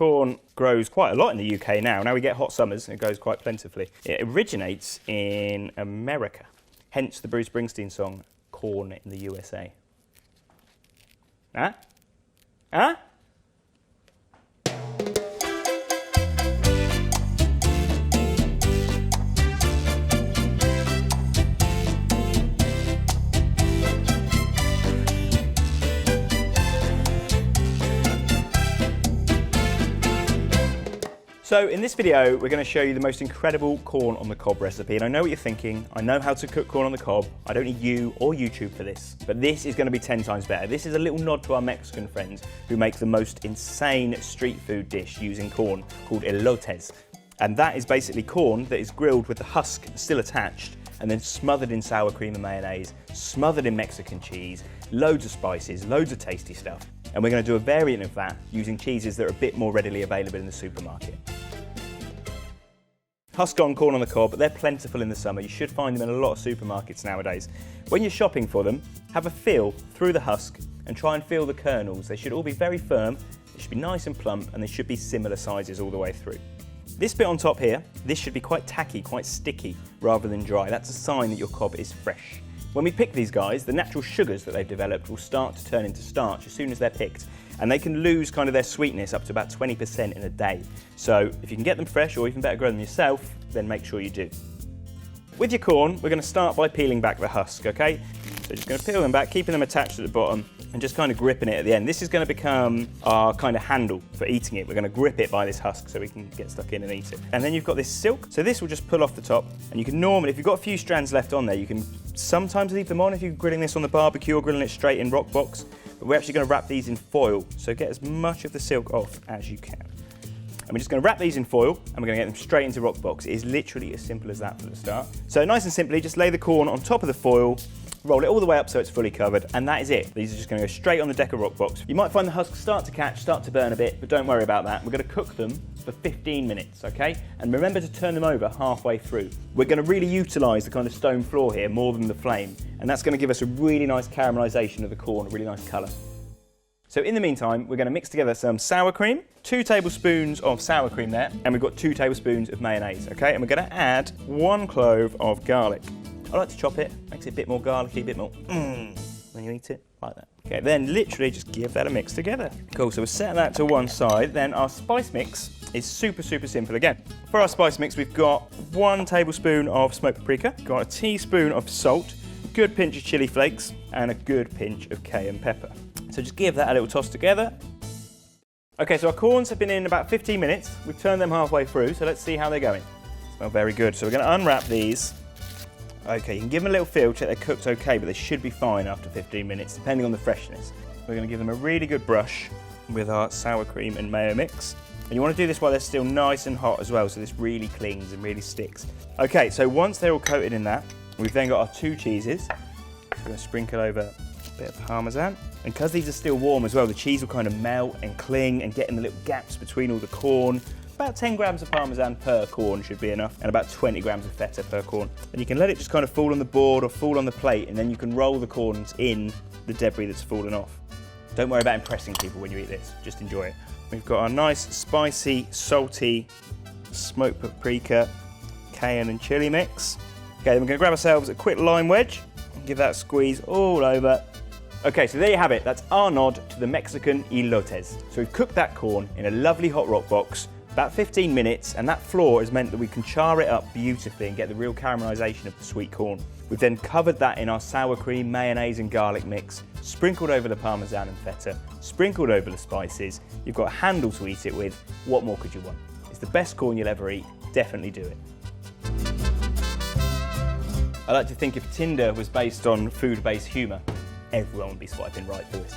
corn grows quite a lot in the UK now. Now we get hot summers and it grows quite plentifully. It originates in America, hence the Bruce Springsteen song, Corn in the USA. Huh? Huh? So in this video, we're going to show you the most incredible corn on the cob recipe. And I know what you're thinking. I know how to cook corn on the cob. I don't need you or YouTube for this. But this is going to be 10 times better. This is a little nod to our Mexican friends who make the most insane street food dish using corn called elotes. And that is basically corn that is grilled with the husk still attached and then smothered in sour cream and mayonnaise, smothered in Mexican cheese, loads of spices, loads of tasty stuff. And we're going to do a variant of that using cheeses that are a bit more readily available in the supermarket. Husk-on corn on the cob, they're plentiful in the summer. You should find them in a lot of supermarkets nowadays. When you're shopping for them, have a feel through the husk and try and feel the kernels. They should all be very firm, they should be nice and plump, and they should be similar sizes all the way through. This bit on top here, this should be quite tacky, quite sticky, rather than dry. That's a sign that your cob is fresh. When we pick these guys, the natural sugars that they've developed will start to turn into starch as soon as they're picked, and they can lose kind of their sweetness up to about 20% in a day. So if you can get them fresh, or even better grow them yourself, then make sure you do. With your corn, we're going to start by peeling back the husk, okay? So just going to peel them back, keeping them attached at the bottom, and just kind of gripping it at the end. This is going to become our kind of handle for eating it. We're going to grip it by this husk so we can get stuck in and eat it. And then you've got this silk. So this will just pull off the top, and you can normally, if you've got a few strands left on there, you can sometimes leave them on if you're grilling this on the barbecue or grilling it straight in Roccbox. But we're actually going to wrap these in foil, so get as much of the silk off as you can. And we're just going to wrap these in foil and we're going to get them straight into Roccbox. It is literally as simple as that for the start. So nice and simply, just lay the corn on top of the foil, roll it all the way up so it's fully covered, and that is it. These are just going to go straight on the deck of Roccbox. You might find the husks start to catch, start to burn a bit, but don't worry about that. We're going to cook them for 15 minutes, okay? And remember to turn them over halfway through. We're going to really utilise the kind of stone floor here more than the flame, and that's going to give us a really nice caramelisation of the corn, a really nice colour. So in the meantime, we're going to mix together some sour cream, 2 tablespoons of sour cream there, and we've got 2 tablespoons of mayonnaise, okay? And we're going to add 1 clove of garlic. I like to chop it, makes it a bit more garlicky, a bit more when you eat it, like that. Okay, then literally just give that a mix together. Cool, so we'll set that to one side. Then our spice mix is super simple again. For our spice mix, we've got 1 tablespoon of smoked paprika, got a teaspoon of salt, a good pinch of chili flakes, and a good pinch of cayenne pepper. So just give that a little toss together. Okay, so our corns have been in about 15 minutes. We've turned them halfway through, so let's see how they're going. Smell very good. So we're going to unwrap these. Okay, you can give them a little feel, check they're cooked okay, but they should be fine after 15 minutes, depending on the freshness. We're going to give them a really good brush with our sour cream and mayo mix. And you want to do this while they're still nice and hot as well, so this really clings and really sticks. Okay, so once they're all coated in that, we've then got our 2 cheeses. We're going to sprinkle over a bit of parmesan. And because these are still warm as well, the cheese will kind of melt and cling and get in the little gaps between all the corn. About 10 grams of parmesan per corn should be enough, and about 20 grams of feta per corn. And you can let it just kind of fall on the board or fall on the plate, and then you can roll the corns in the debris that's fallen off. Don't worry about impressing people when you eat this, just enjoy it. We've got our nice, spicy, salty, smoked paprika, cayenne and chili mix. Okay, then we're going to grab ourselves a quick lime wedge and give that a squeeze all over. Okay, so there you have it. That's our nod to the Mexican elotes. So we've cooked that corn in a lovely hot Roccbox, about 15 minutes, and that floor has meant that we can char it up beautifully and get the real caramelisation of the sweet corn. We've then covered that in our sour cream, mayonnaise and garlic mix, sprinkled over the parmesan and feta, sprinkled over the spices. You've got a handle to eat it with. What more could you want? It's the best corn you'll ever eat. Definitely do it. I like to think if Tinder was based on food-based humour, everyone would be swiping right through it.